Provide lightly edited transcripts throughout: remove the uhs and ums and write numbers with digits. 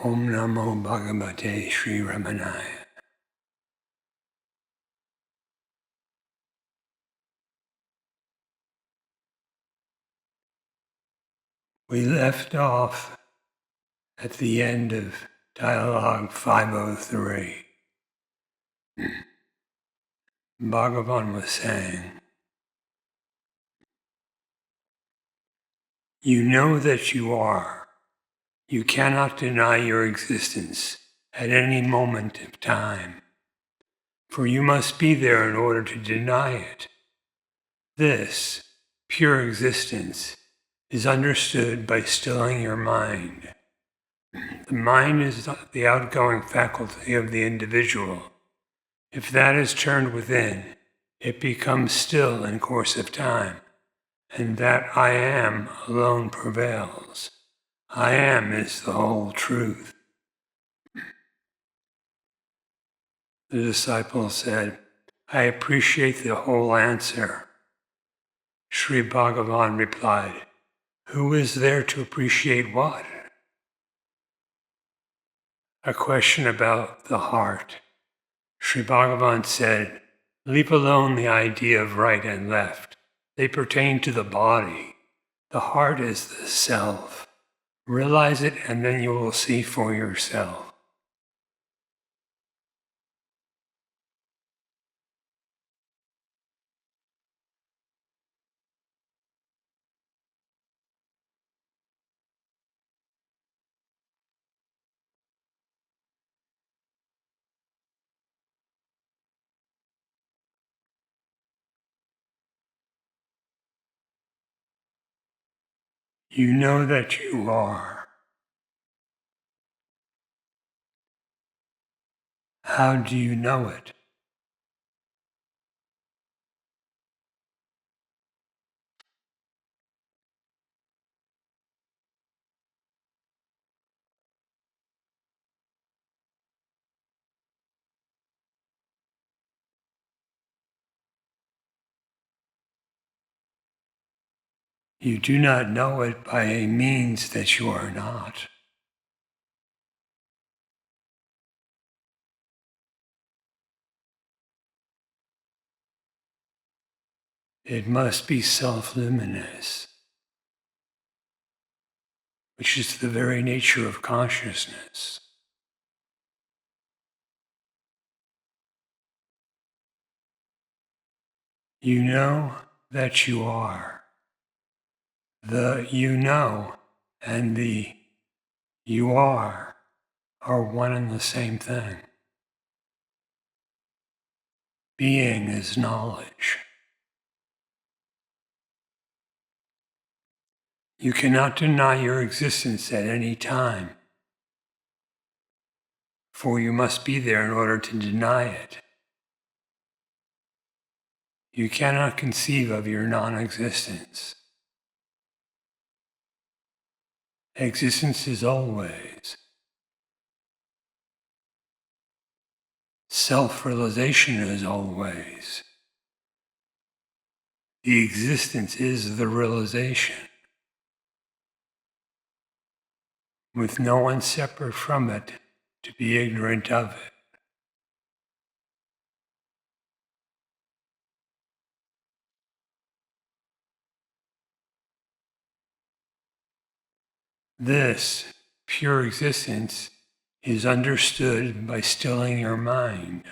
Om Namo Bhagavate Sri Ramanaya. We left off at the end of Dialog 503. Bhagavan was saying, you know that you are. You cannot deny your existence at any moment of time, for you must be there in order to deny it. This, pure existence, is understood by stilling your mind. The mind is the outgoing faculty of the individual. If that is turned within, it becomes still in course of time, and that I am alone prevails. I am is the whole truth. The disciple said, I appreciate the whole answer. Sri Bhagavan replied, who is there to appreciate what? A question about the heart. Sri Bhagavan said, leave alone the idea of right and left. They pertain to the body. The heart is the self. Realize it and then you will see for yourself. You know that you are. How do you know it? You do not know it by a means that you are not. It must be self-luminous, which is the very nature of consciousness. You know that you are. The you know and the you are one and the same thing. Being is knowledge. You cannot deny your existence at any time, for you must be there in order to deny it. You cannot conceive of your non-existence. Existence is always. Self-realization is always. The existence is the realization, with no one separate from it to be ignorant of it. This pure existence is understood by stilling your mind.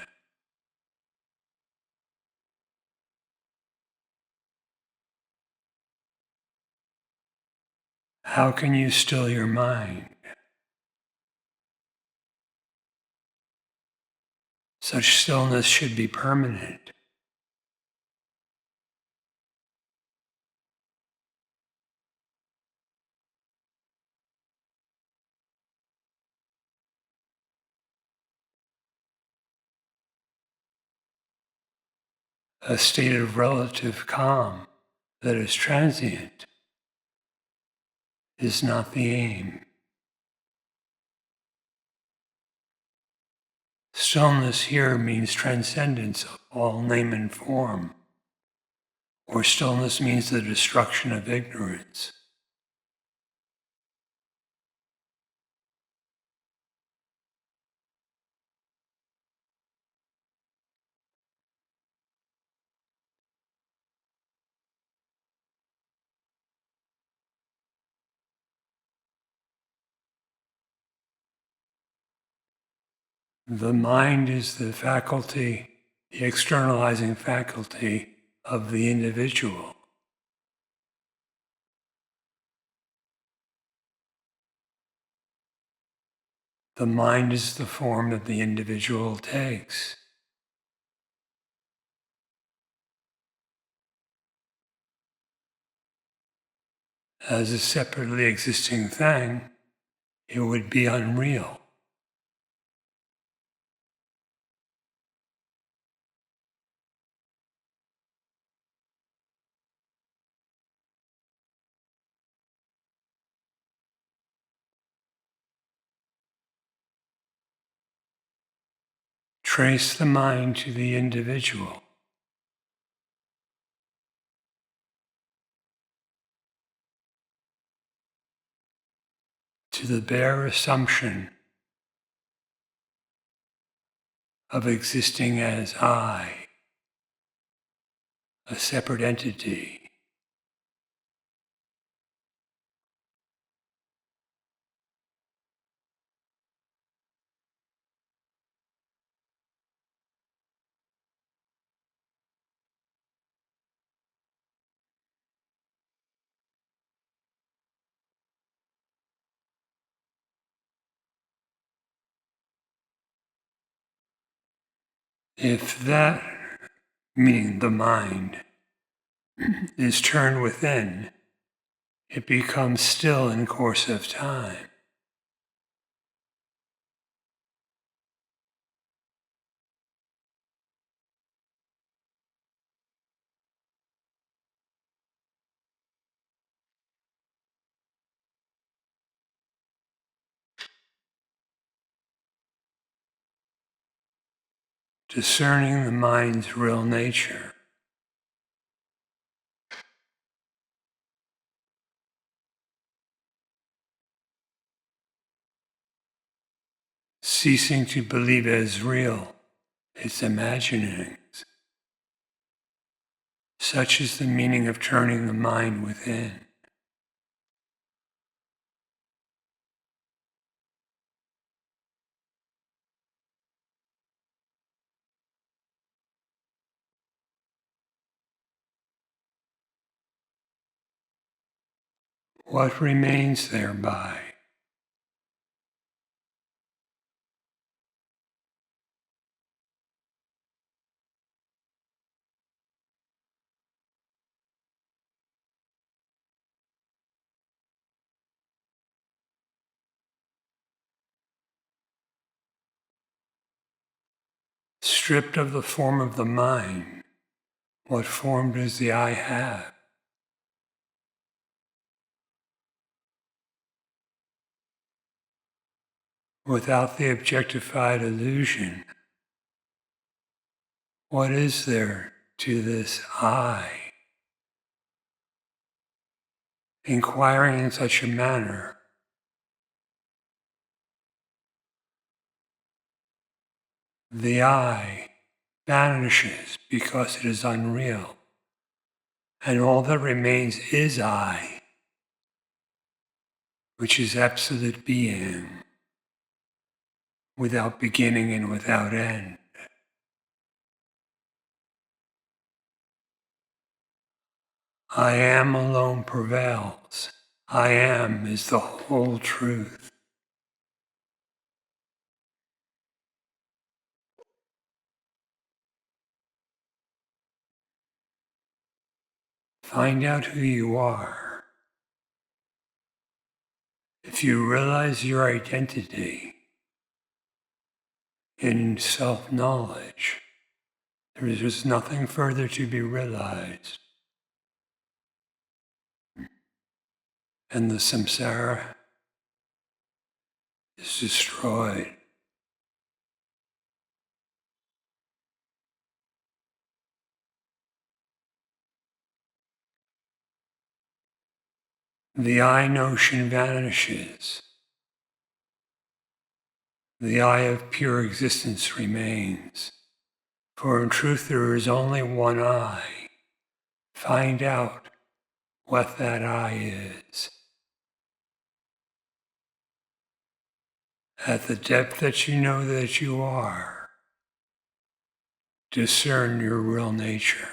How can you still your mind? Such stillness should be permanent. A state of relative calm that is transient is not the aim. Stillness here means transcendence of all name and form, or stillness means the destruction of ignorance. The mind is the faculty, the externalizing faculty of the individual. The mind is the form that the individual takes. As a separately existing thing, it would be unreal. Trace the mind to the individual. To the bare assumption of existing as I, a separate entity. If that, meaning the mind, is turned within, it becomes still in course of time. Discerning the mind's real nature. Ceasing to believe as real its imaginings. Such is the meaning of turning the mind within. What remains thereby? Stripped of the form of the mind, what form does the I have? Without the objectified illusion, what is there to this I? Inquiring in such a manner, the I vanishes because it is unreal, and all that remains is I, which is absolute being, without beginning and without end. I am alone prevails. I am is the whole truth. Find out who you are. If you realize your identity in self-knowledge, there is just nothing further to be realized. And the samsara is destroyed. The I notion vanishes. The I of pure existence remains. For in truth there is only one I. Find out what that I is. At the depth that you know that you are, discern your real nature.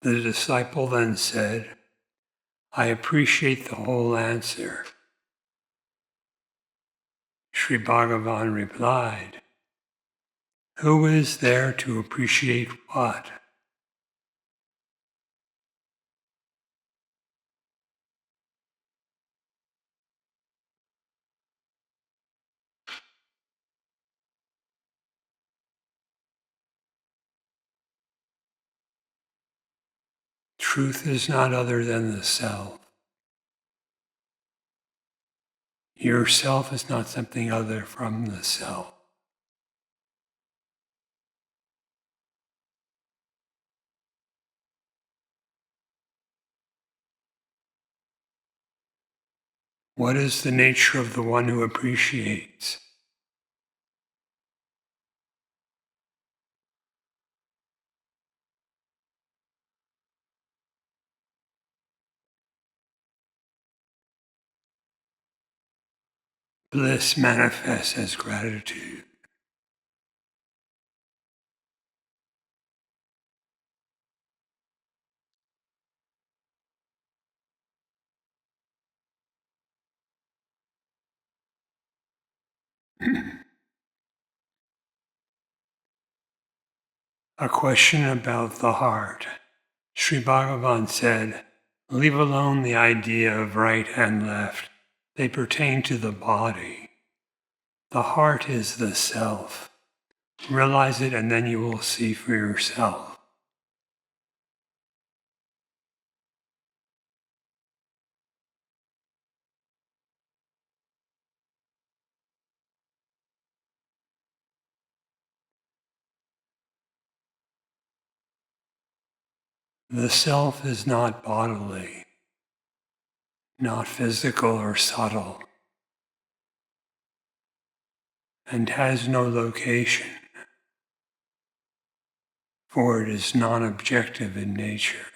The disciple then said, I appreciate the whole answer. Sri Bhagavan replied, who is there to appreciate what? Truth is not other than the self. Yourself is not something other from the self. What is the nature of the one who appreciates? Bliss manifests as gratitude. A question about the heart. Sri Bhagavan said, leave alone the idea of right and left. They pertain to the body. The heart is the self. Realize it and then you will see for yourself. The self is not bodily, not physical or subtle, and has no location, for it is non-objective in nature.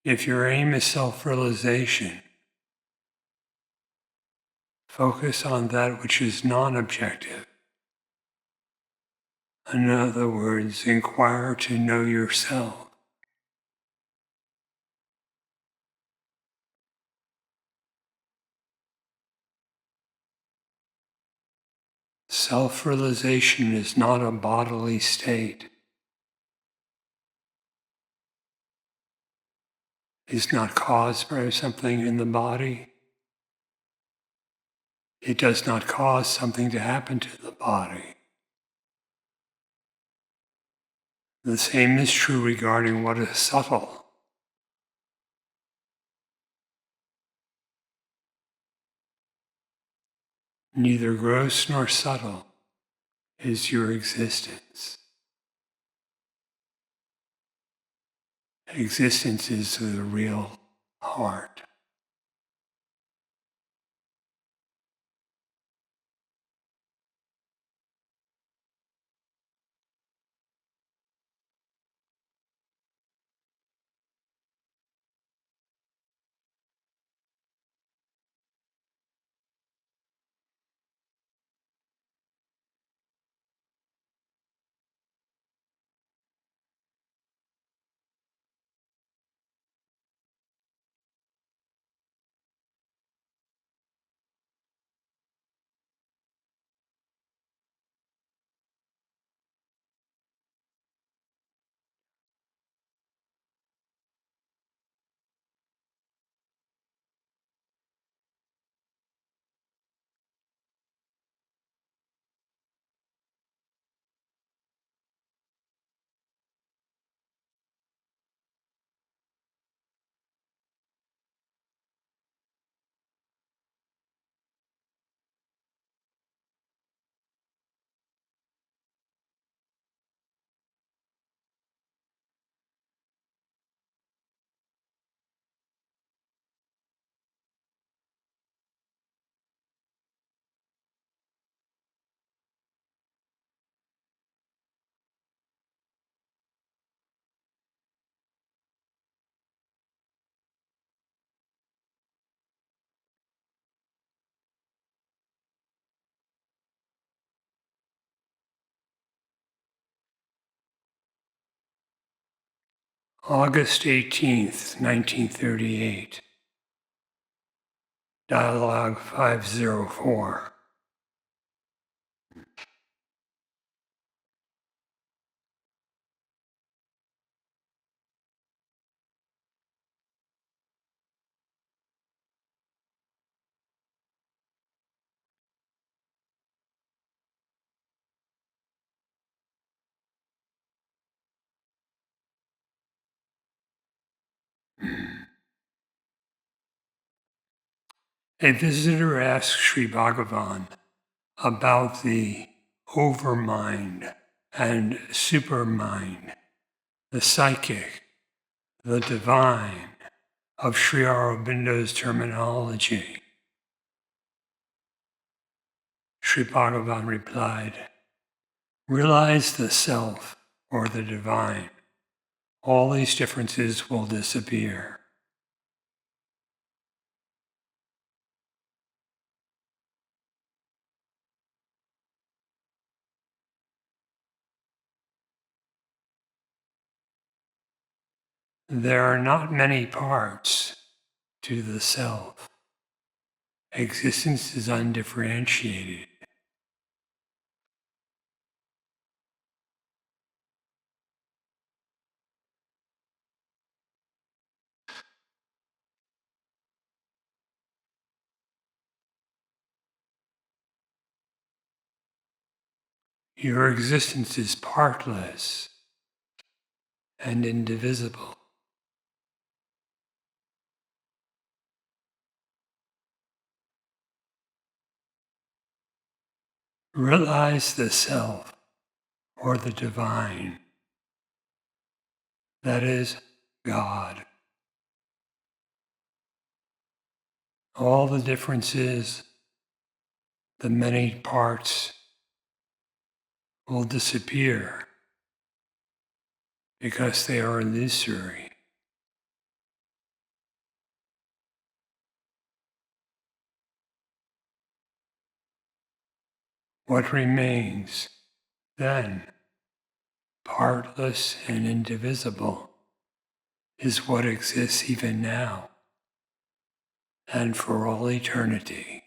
If your aim is self-realization, focus on that which is non-objective. In other words, inquire to know yourself. Self-realization is not a bodily state. It's not caused by something in the body. It does not cause something to happen to the body. The same is true regarding what is subtle. Neither gross nor subtle is your existence. Existence is the real heart. August 18th, 1938. Dialog 504. A visitor asked Sri Bhagavan about the overmind and supermind, the psychic, the divine of Sri Aurobindo's terminology. Sri Bhagavan replied, "Realize the self or the divine. All these differences will disappear." There are not many parts to the self. Existence is undifferentiated. Your existence is partless and indivisible. Realize the self or the divine, that is, God. All the differences, the many parts will disappear because they are illusory. What remains then, partless and indivisible, is what exists even now and for all eternity.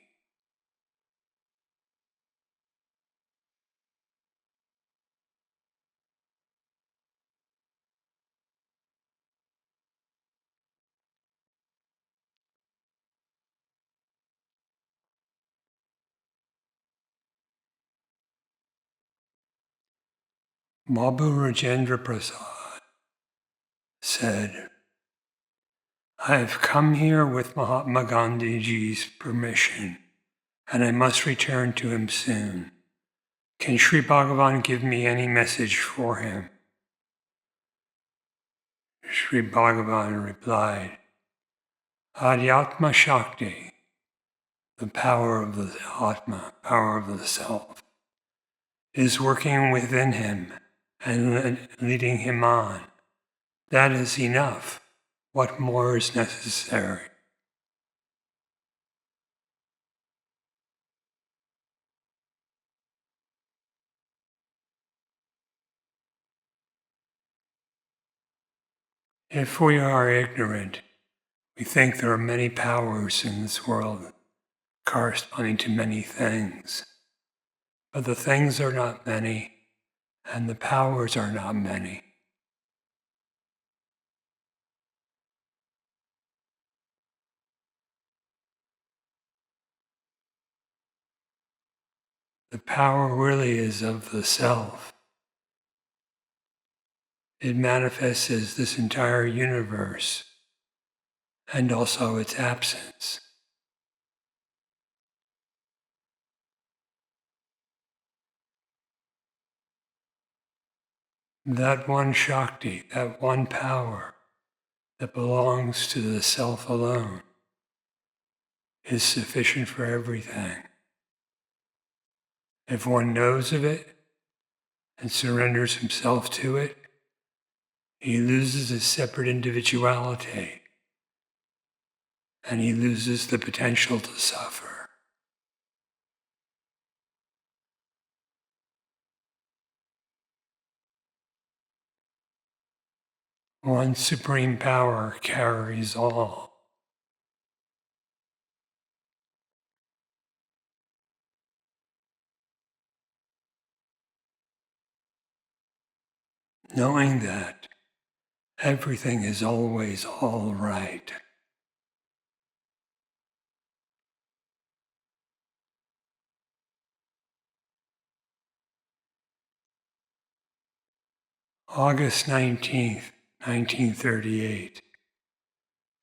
Babu Rajendra Prasad said, "I have come here with Mahatma Gandhiji's permission, and I must return to him soon. Can Sri Bhagavan give me any message for him?" Sri Bhagavan replied, "Adhyatma Shakti, the power of the Atma, power of the self, is working within him and leading him on. That is enough. What more is necessary?" If we are ignorant, we think there are many powers in this world corresponding to many things. But the things are not many, and the powers are not many. The power really is of the self. It manifests as this entire universe and also its absence. That one Shakti, that one power that belongs to the self alone, is sufficient for everything. If one knows of it and surrenders himself to it, he loses his separate individuality and he loses the potential to suffer. One supreme power carries all. Knowing that everything is always all right. August 19th, 1938,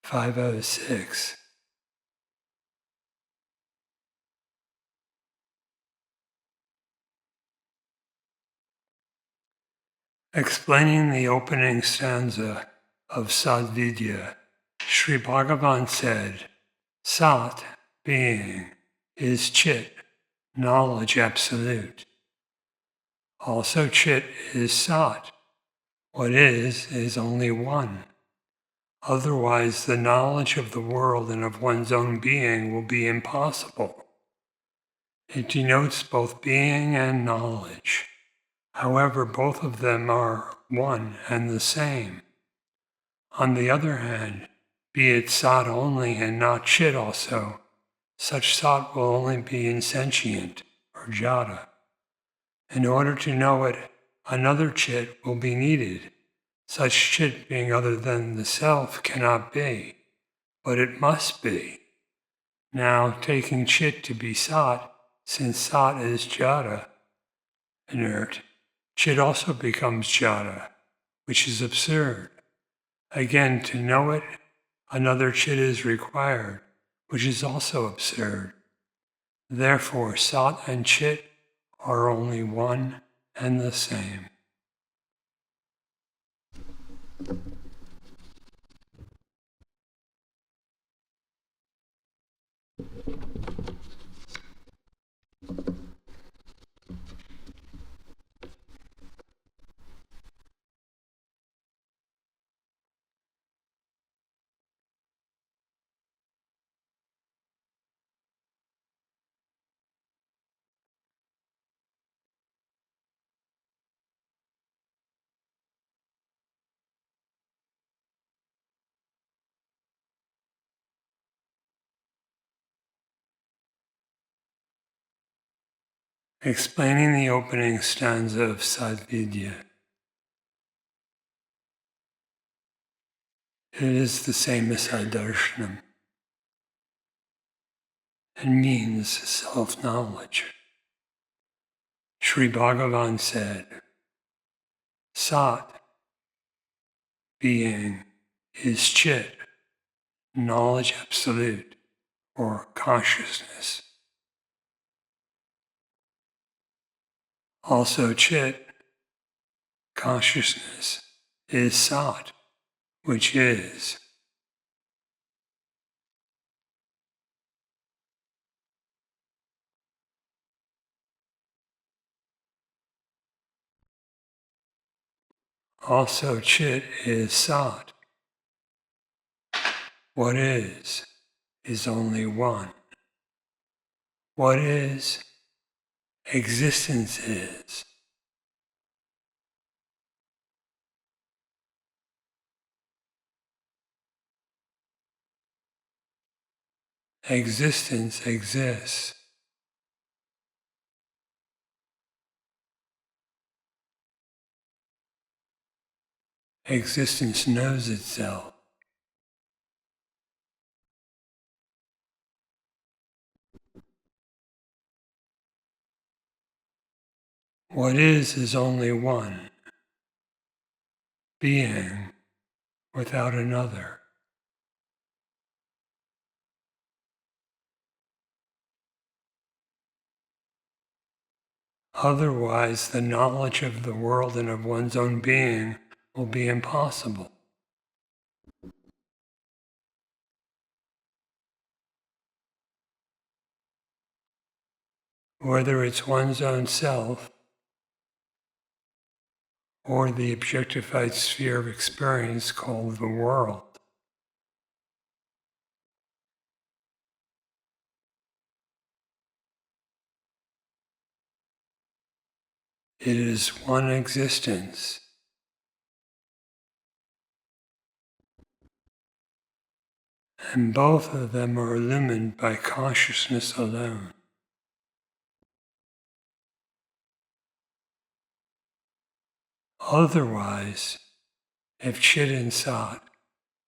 5:06. Explaining the opening stanza of Sadvidya, Sri Bhagavan said, "Sat, being, is Chit, knowledge absolute. Also Chit is Sat. What is only one. Otherwise the knowledge of the world and of one's own being will be impossible. It denotes both being and knowledge. However, both of them are one and the same. On the other hand, be it Sat only and not Chit also, such Sat will only be insentient or Jada. In order to know it, another Chit will be needed. Such Chit being other than the self cannot be, but it must be. Now, taking Chit to be Sat, since Sat is Jada, inert, Chit also becomes Jada, which is absurd. Again, to know it, another Chit is required, which is also absurd. Therefore, Sat and Chit are only one and the same." Explaining the opening stanza of Sadvidya. It is the same as Darshanam and means self-knowledge. Sri Bhagavan said, Sat, being, is Chit, knowledge absolute, or consciousness. Also Chit, consciousness, is Sat, which is. Also Chit is Sat. What is only one. What is, existence is. Existence exists. Existence knows itself. What is only one, being without another. Otherwise, the knowledge of the world and of one's own being will be impossible. Whether it's one's own self or the objectified sphere of experience called the world. It is one existence. And both of them are illumined by consciousness alone. Otherwise, if Chit and Sat,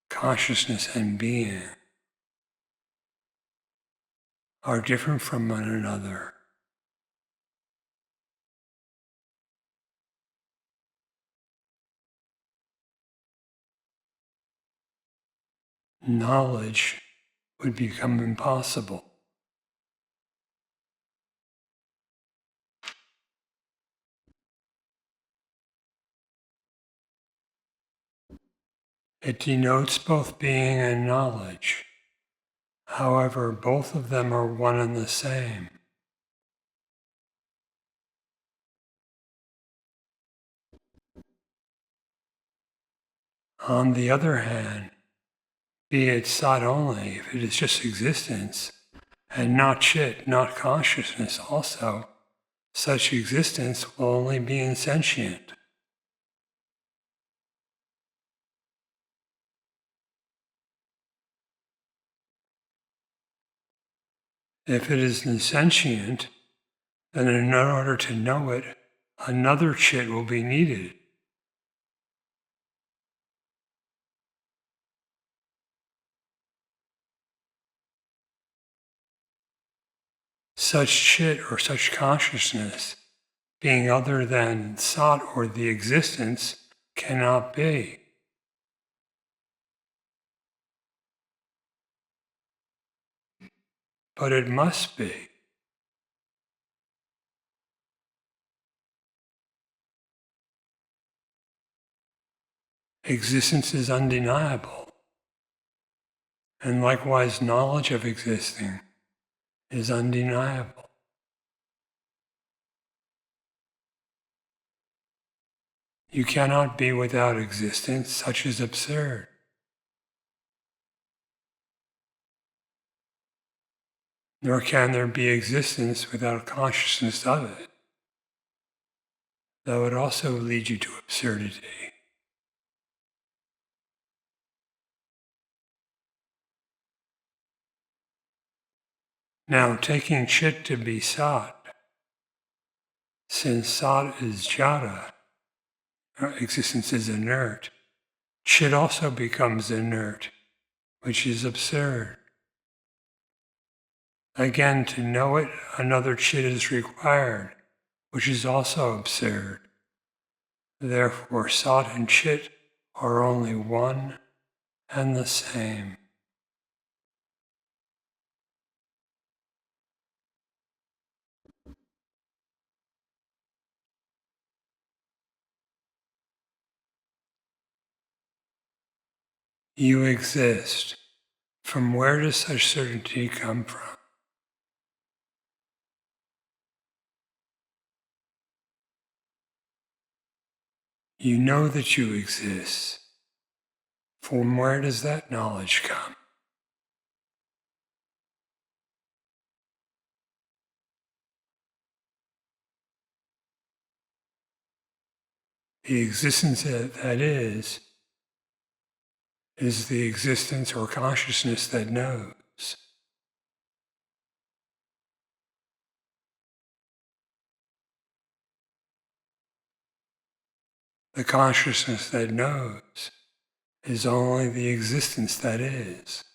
consciousness and being, are different from one another, knowledge would become impossible. It denotes both being and knowledge. However, both of them are one and the same. On the other hand, be it Sat only, if it is just existence, and not Chit, not consciousness also, such existence will only be insentient. If it is insentient, then in order to know it, another Chit will be needed. Such Chit or such consciousness, being other than Sat or the existence, cannot be. But it must be. Existence is undeniable, and likewise knowledge of existing is undeniable. You cannot be without existence, such is absurd. Nor can there be existence without consciousness of it. That would also lead you to absurdity. Now, taking Chit to be Sat, since Sat is Jada, existence is inert, Chit also becomes inert, which is absurd. Again, to know it, another Chit is required, which is also absurd. Therefore, Sat and Chit are only one and the same. You exist. From where does such certainty come from? You know that you exist. From where does that knowledge come? The existence that is the existence or consciousness that knows. The consciousness that knows is only the existence that is.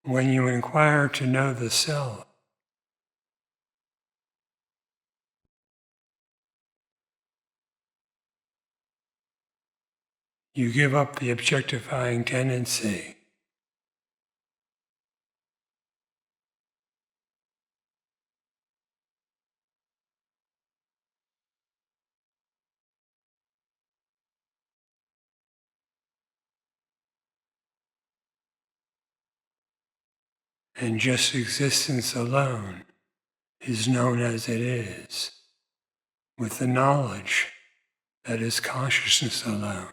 When you inquire to know the self, you give up the objectifying tendency. And just existence alone is known as it is, with the knowledge that is consciousness alone.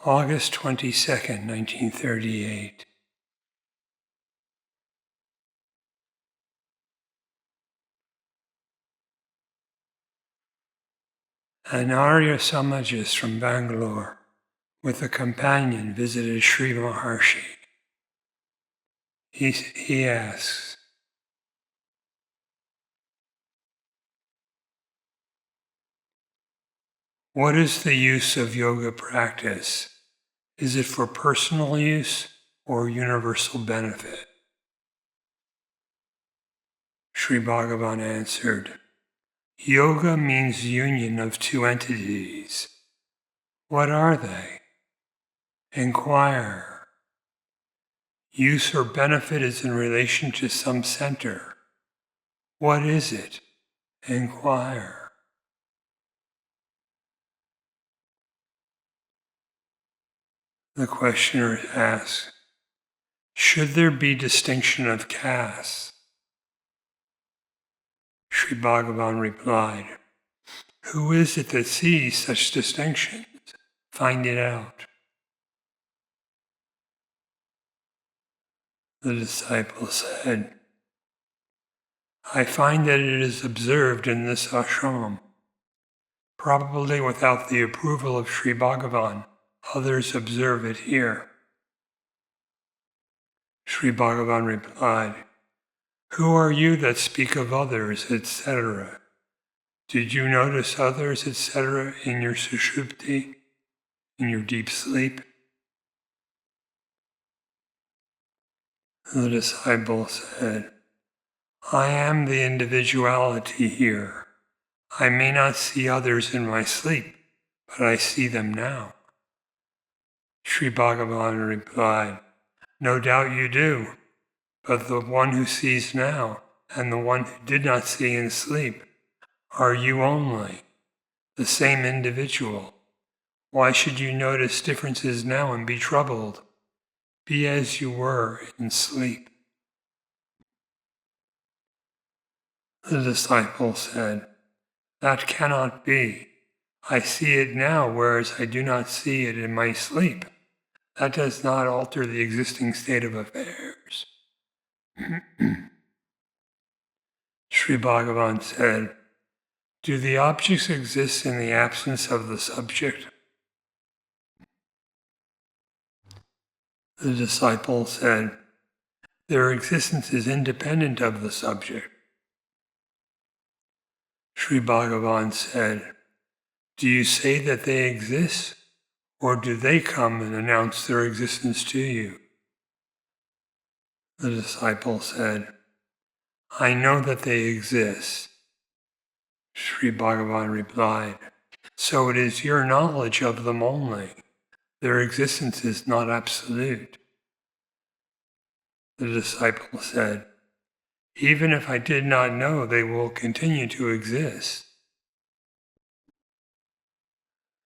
August 22nd, 1938. An Arya Samajist from Bangalore with a companion visited Sri Maharshi. He asks, what is the use of yoga practice? Is it for personal use or universal benefit? Sri Bhagavan answered, yoga means union of two entities. What are they? Inquire. Use or benefit is in relation to some center. What is it? Inquire. The questioner asks, should there be distinction of castes? Sri Bhagavan replied, who is it that sees such distinctions? Find it out. The disciple said, I find that it is observed in this ashram. Probably without the approval of Sri Bhagavan, others observe it here. Sri Bhagavan replied, who are you that speak of others, etc.? Did you notice others, etc. in your sushupti, in your deep sleep? The disciple said, I am the individuality here. I may not see others in my sleep, but I see them now. Sri Bhagavan replied, no doubt you do, but the one who sees now and the one who did not see in sleep are you only. the same individual. Why should you notice differences now and be troubled? Be as you were in sleep. The disciple said, "That cannot be. I see it now, whereas I do not see it in my sleep. That does not alter the existing state of affairs." Sri Bhagavan said, "Do the objects exist in the absence of the subject?" The disciple said, "Their existence is independent of the subject." Sri Bhagavan said, "Do you say that they exist, or do they come and announce their existence to you?" The disciple said, "I know that they exist." Sri Bhagavan replied, "So it is your knowledge of them only. Their existence is not absolute." The disciple said, "Even if I did not know, they will continue to exist."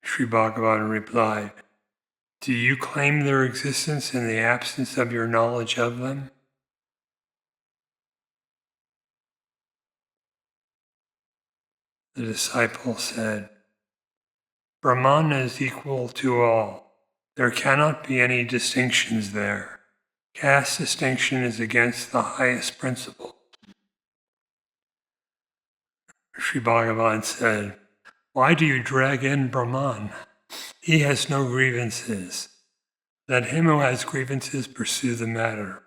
Sri Bhagavan replied, "Do you claim their existence in the absence of your knowledge of them?" The disciple said, "Brahman is equal to all. There cannot be any distinctions there. Caste distinction is against the highest principle." Sri Bhagavan said, "Why do you drag in Brahman? He has no grievances. Let him who has grievances pursue the matter."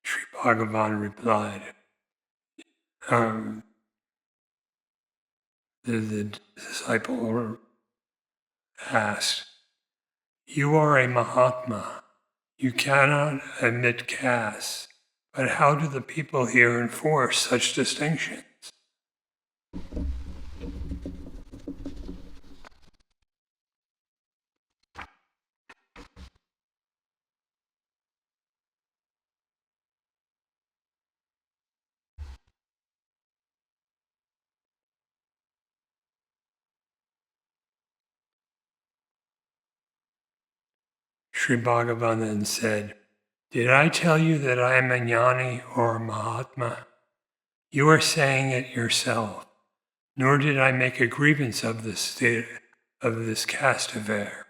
Sri Bhagavan replied, the disciple asked, "You are a Mahatma. You cannot admit caste, but how do the people here enforce such distinctions?" Sri Bhagavan then said, "Did I tell you that I am a jnani or a Mahatma? You are saying it yourself. Nor did I make a grievance of this state of this caste affair."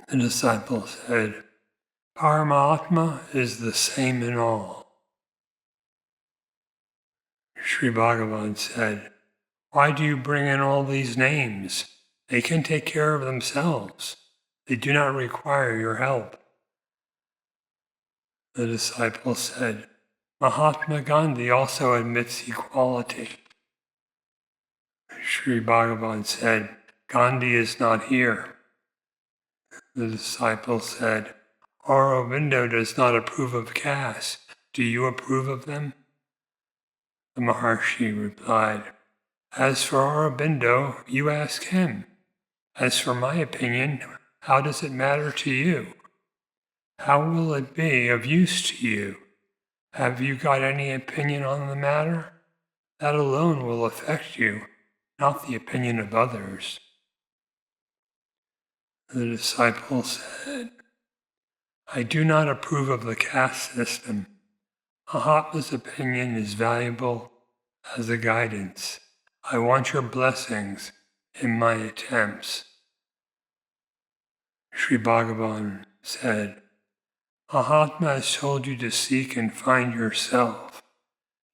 The disciple said, "Paramahatma is the same in all." Sri Bhagavan said, "Why do you bring in all these names? They can take care of themselves. They do not require your help." The disciple said, "Mahatma Gandhi also admits equality." Sri Bhagavan said, "Gandhi is not here." The disciple said, "Aurobindo does not approve of caste. Do you approve of them?" The Maharshi replied, "As for Aurobindo, you ask him. As for my opinion, how does it matter to you? How will it be of use to you? Have you got any opinion on the matter? That alone will affect you, not the opinion of others." The disciple said, "I do not approve of the caste system. Mahatma's opinion is valuable as a guidance. I want your blessings in my attempts." Sri Bhagavan said, "Mahatma has told you to seek and find yourself.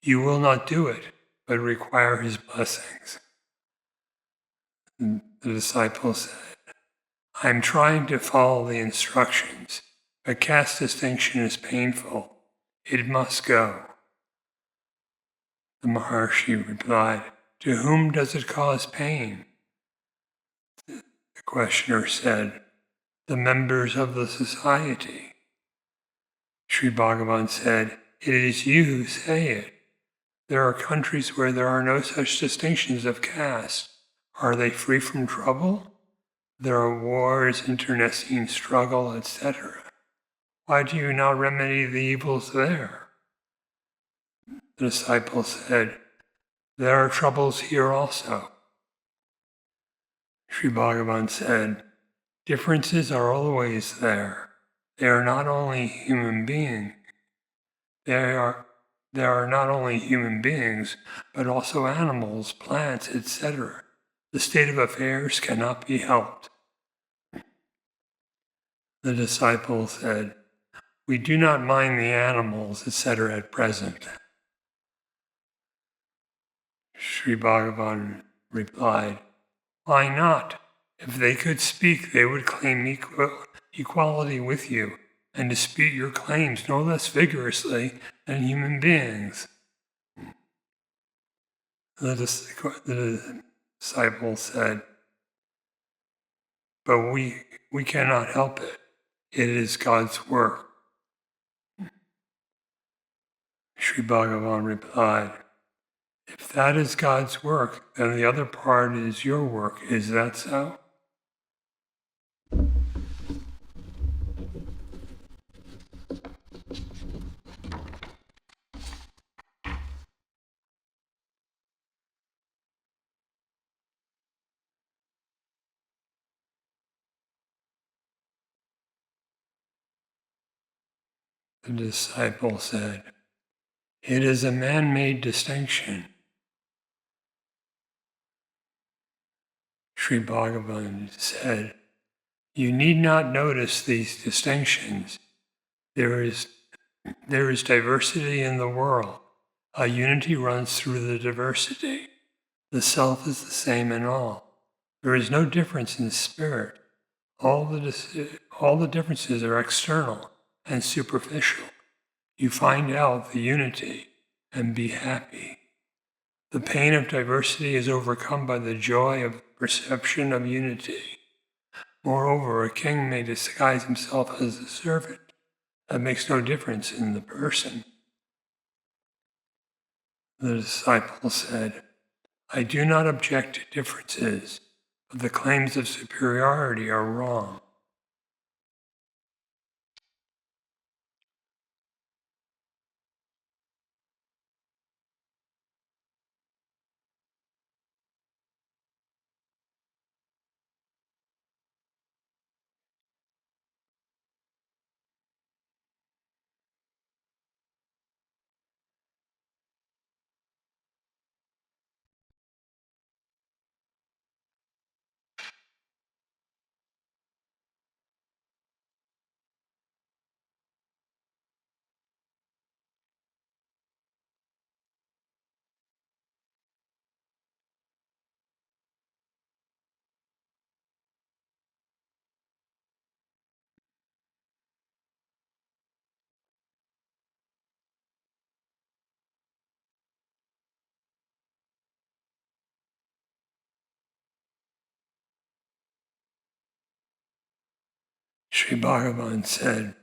You will not do it, but require his blessings." The disciple said, "I am trying to follow the instructions, but caste distinction is painful. It must go." The Maharshi replied, "To whom does it cause pain?" The questioner said, "The members of the society." Sri Bhagavan said, "It is you who say it. There are countries where there are no such distinctions of caste. Are they free from trouble? There are wars, internecine struggle, etc. Why do you not remedy the evils there?" The disciple said, there are troubles here also. Sri Bhagavan said, differences are always there. They are not only human beings. There are not only human beings, but also animals, plants, etc. The state of affairs cannot be helped. The disciple said, we do not mind the animals, etc. at present. Sri Bhagavan replied, why not? If they could speak, they would claim equality with you and dispute your claims no less vigorously than human beings. The disciple said, but we cannot help it. It is God's work. Sri Bhagavan replied, if that is God's work, then the other part is your work. Is that so? The disciple said, it is a man-made distinction. Sri Bhagavan said, you need not notice these distinctions. There is diversity in the world. A unity runs through the diversity. The self is the same in all. There is no difference in spirit. All the differences are external and superficial. You find out the unity and be happy. The pain of diversity is overcome by the joy of perception of unity. Moreover, a king may disguise himself as a servant. That makes no difference in the person. The disciple said, I do not object to differences, but the claims of superiority are wrong. Sri Bhagavan said,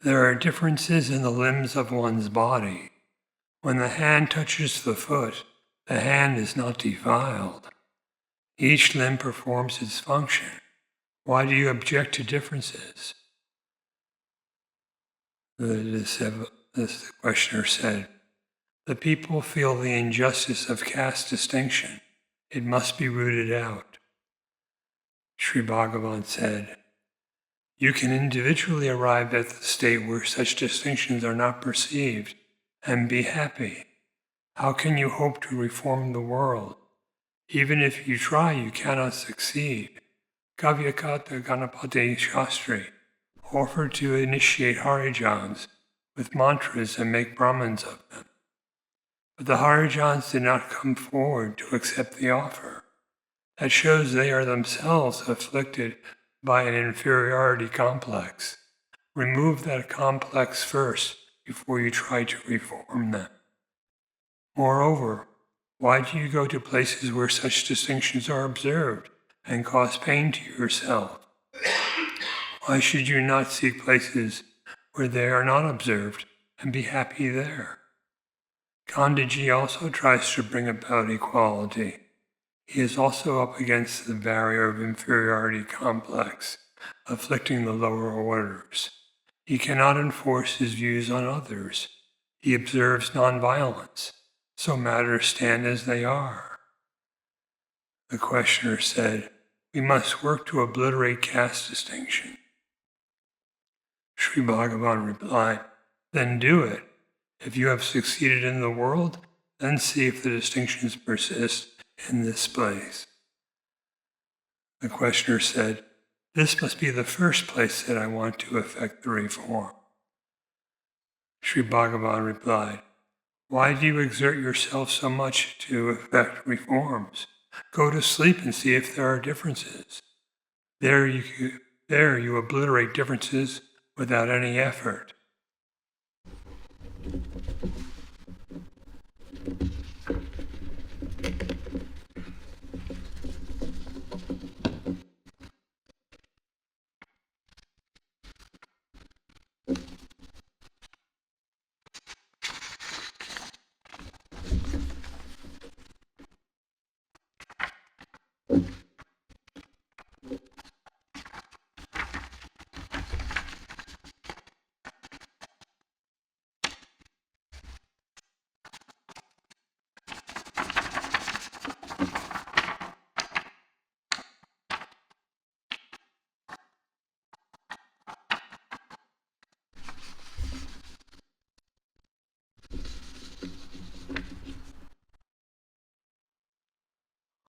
there are differences in the limbs of one's body. When the hand touches the foot, the hand is not defiled. Each limb performs its function. Why do you object to differences? The questioner said, the people feel the injustice of caste distinction. It must be rooted out. Sri Bhagavan said, you can individually arrive at the state where such distinctions are not perceived and be happy. How can you hope to reform the world? Even if you try, you cannot succeed. Kavyakata Ganapati Shastri offered to initiate Harijans with mantras and make Brahmins of them. But the Harijans did not come forward to accept the offer. That shows they are themselves afflicted by an inferiority complex. Remove that complex first before you try to reform them. Moreover, why do you go to places where such distinctions are observed and cause pain to yourself? Why should you not seek places where they are not observed and be happy there? Gandhiji also tries to bring about equality. He is also up against the barrier of inferiority complex, afflicting the lower orders. He cannot enforce his views on others. He observes nonviolence. so matters stand as they are. The questioner said, we must work to obliterate caste distinction. Sri Bhagavan replied, then do it. If you have succeeded in the world, then see if the distinctions persist in this place. The questioner said, this must be the first place that I want to effect the reform. Sri Bhagavan replied, why do you exert yourself so much to effect reforms? Go to sleep and see if there are differences. There you obliterate differences without any effort.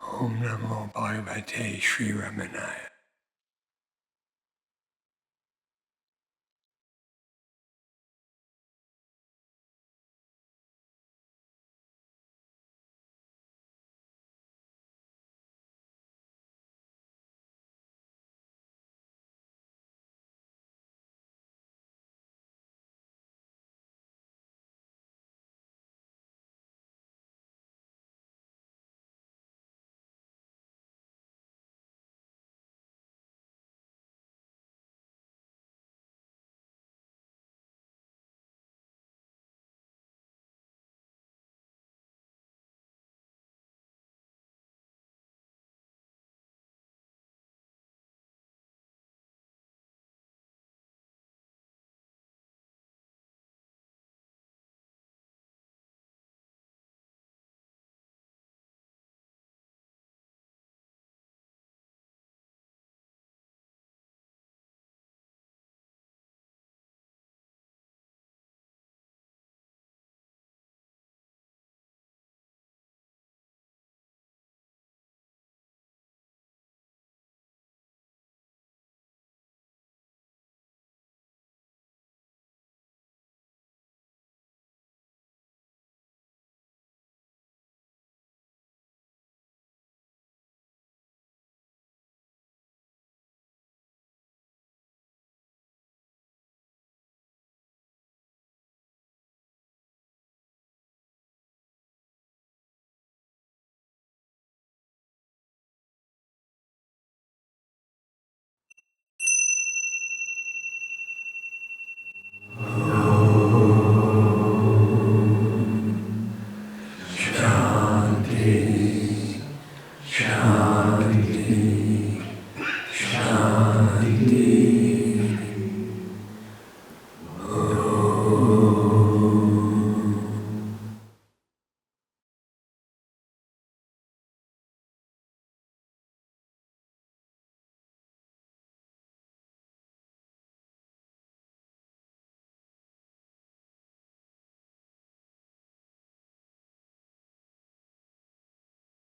Om Namo Bhagavate Sri Ramanaya.